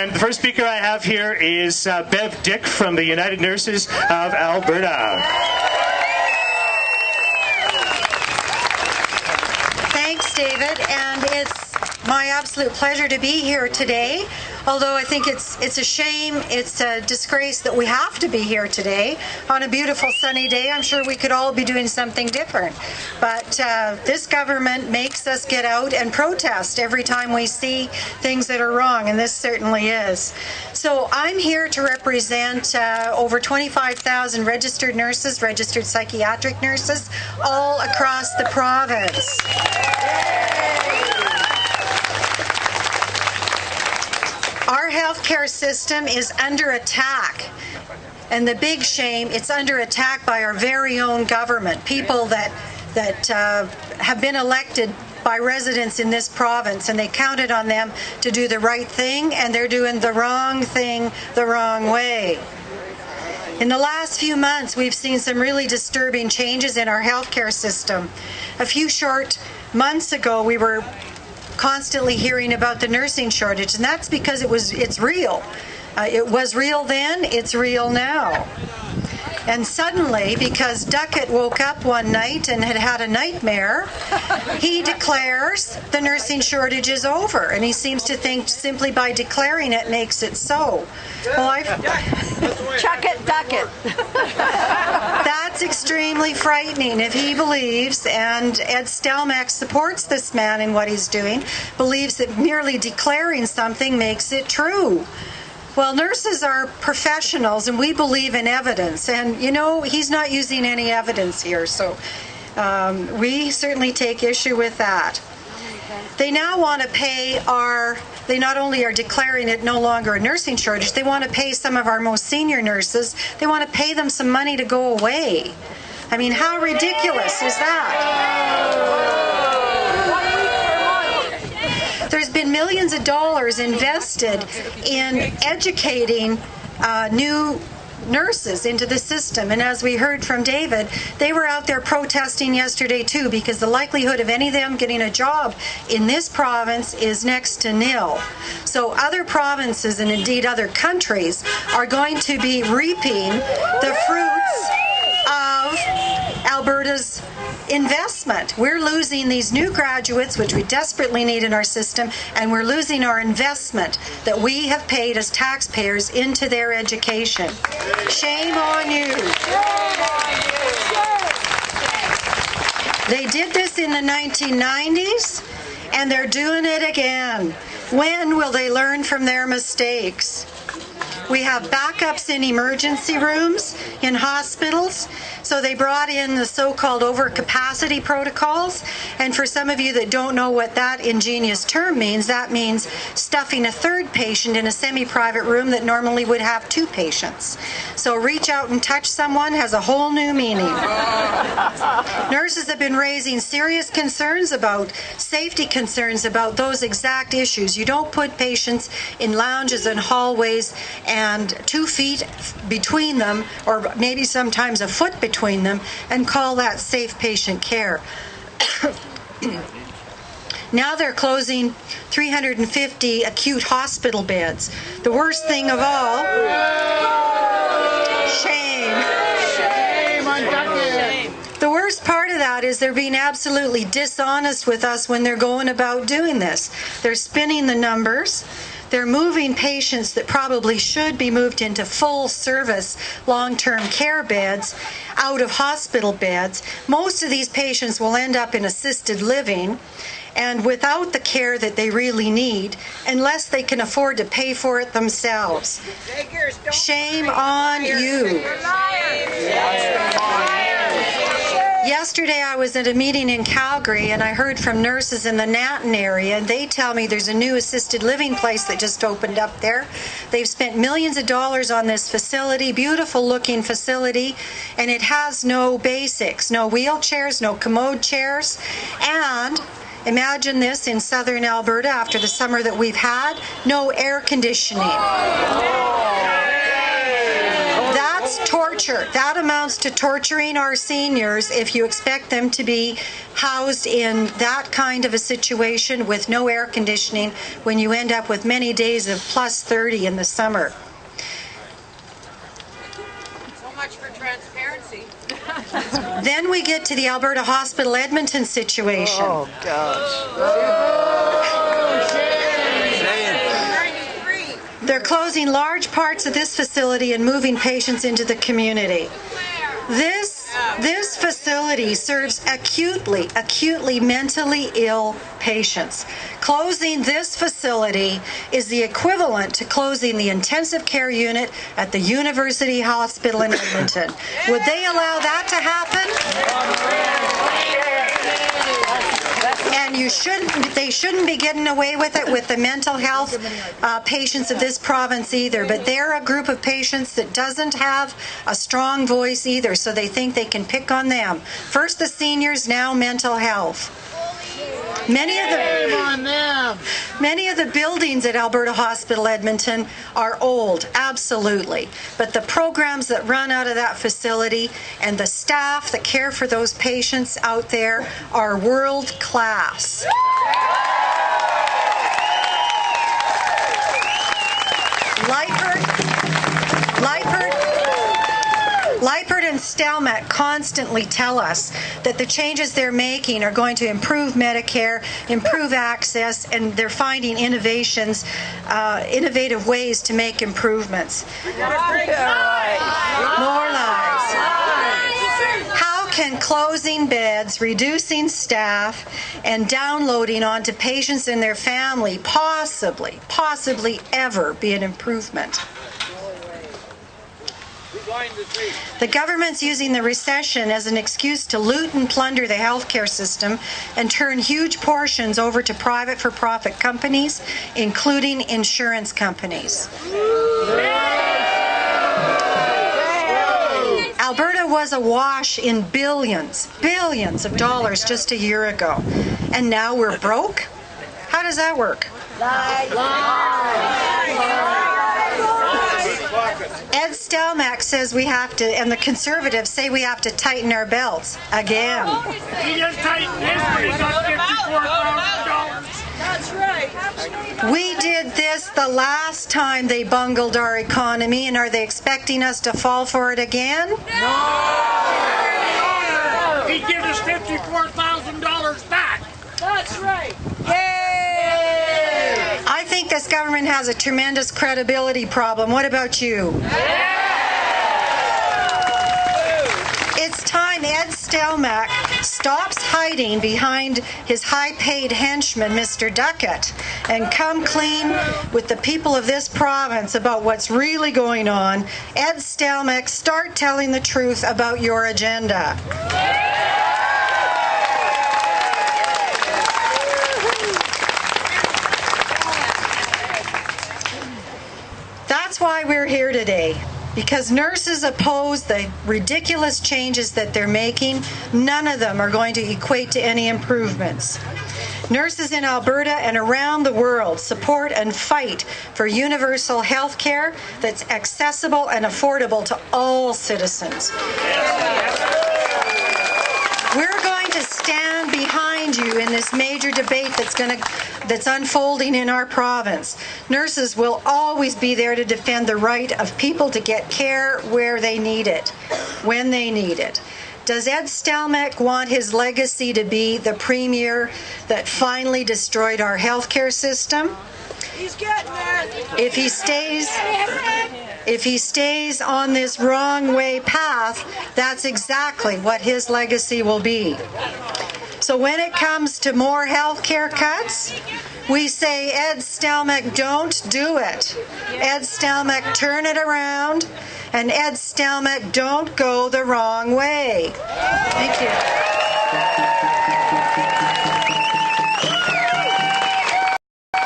And the first speaker I have here is Bev Dick from the United Nurses of Alberta. Thanks, David, and it's my absolute pleasure to be here today. Although I think it's a shame, it's a disgrace that we have to be here today on a beautiful sunny day. I'm sure we could all be doing something different. But this government makes us get out and protest every time we see things that are wrong, and this certainly is. So I'm here to represent over 25,000 registered nurses, registered psychiatric nurses, all across the province. Our healthcare system is under attack, and the big shame, it's under attack by our very own government, people that have been elected by residents in this province, and they counted on them to do the right thing, and they're doing the wrong thing the wrong way. In the last few months, we've seen some really disturbing changes in our healthcare system. A few short months ago, we were constantly hearing about the nursing shortage, and that's because it's real. It was real then, it's real now. And suddenly, because Duckett woke up one night and had a nightmare, he declares the nursing shortage is over, and he seems to think simply by declaring it makes it so. Well, Chuck it, Duckett. That's extremely frightening if he believes, and Ed Stelmach supports this man in what he's doing, believes that merely declaring something makes it true. Well, nurses are professionals, and we believe in evidence. And, you know, he's not using any evidence here, so we certainly take issue with that. They now want to pay they not only are declaring it no longer a nursing shortage, they want to pay some of our most senior nurses, they want to pay them some money to go away. I mean, how ridiculous is that? There's been millions of dollars invested in educating new nurses into the system, and as we heard from David, they were out there protesting yesterday too, because the likelihood of any of them getting a job in this province is next to nil. So other provinces, and indeed other countries, are going to be reaping the fruits of Alberta's investment. We're losing these new graduates, which we desperately need in our system, and we're losing our investment that we have paid as taxpayers into their education. Shame on you. They did this in the 1990s, and they're doing it again. When will they learn from their mistakes? We have backups in emergency rooms, in hospitals, so they brought in the so-called overcapacity protocols, and for some of you that don't know what that ingenious term means, that means stuffing a third patient in a semi-private room that normally would have two patients. So reach out and touch someone has a whole new meaning. Nurses have been raising serious concerns about safety concerns about those exact issues. You don't put patients in lounges and hallways and 2 feet between them, or maybe sometimes a foot between them, and call that safe patient care. Now they're closing 350 acute hospital beds. The worst thing of all, shame. The worst part of that is they're being absolutely dishonest with us when they're going about doing this. They're spinning the numbers. They're moving patients that probably should be moved into full-service long-term care beds out of hospital beds. Most of these patients will end up in assisted living and without the care that they really need, unless they can afford to pay for it themselves. Shame on you. Yesterday I was at a meeting in Calgary, and I heard from nurses in the Nanton area, and they tell me there's a new assisted living place that just opened up there. They've spent millions of dollars on this facility, beautiful looking facility, and it has no basics, no wheelchairs, no commode chairs, and imagine this in southern Alberta after the summer that we've had, no air conditioning. That's torture. That amounts to torturing our seniors if you expect them to be housed in that kind of a situation with no air conditioning when you end up with many days of plus 30 in the summer. So much for transparency. Then we get to the Alberta Hospital Edmonton situation. Oh, gosh. They're closing large parts of this facility and moving patients into the community. This facility serves acutely mentally ill patients. Closing this facility is the equivalent to closing the intensive care unit at the University Hospital in Edmonton. Would they allow that to happen? And they shouldn't be getting away with it with the mental health patients of this province either. But they're a group of patients that doesn't have a strong voice either, so they think they can pick on them. First the seniors, now mental health. Many of the buildings at Alberta Hospital Edmonton are old, absolutely. But the programs that run out of that facility and the staff that care for those patients out there are world class. Lippert and Stelmach constantly tell us that the changes they're making are going to improve Medicare, improve access, and they're finding innovative ways to make improvements. More lies. How can closing beds, reducing staff, and downloading onto patients and their family possibly ever be an improvement? The government's using the recession as an excuse to loot and plunder the healthcare system and turn huge portions over to private for-profit companies, including insurance companies. Alberta was awash in billions of dollars just a year ago. And now we're broke? How does that work? Ed Stelmach says we have to, and the Conservatives say we have to tighten our belts again. He just tightened his when he got $54,000. That's right. We did this the last time they bungled our economy, and are they expecting us to fall for it again? No! He gives us $54,000 back. That's right. I think this government has a tremendous credibility problem. What about you? It's time Ed Stelmach stops hiding behind his high-paid henchman, Mr. Duckett, and come clean with the people of this province about what's really going on. Ed Stelmach, start telling the truth about your agenda. That's why we're here today, because nurses oppose the ridiculous changes that they're making. None of them are going to equate to any improvements. Nurses in Alberta and around the world support and fight for universal health care that's accessible and affordable to all citizens. We're going to stand behind you in this major debate that's unfolding in our province. Nurses will always be there to defend the right of people to get care where they need it, when they need it. Does Ed Stelmach want his legacy to be the premier that finally destroyed our healthcare system? He's getting there. If he stays on this wrong way path, that's exactly what his legacy will be. So when it comes to more health care cuts, we say, Ed Stelmach, don't do it. Ed Stelmach, turn it around. And Ed Stelmach, don't go the wrong way. Thank you.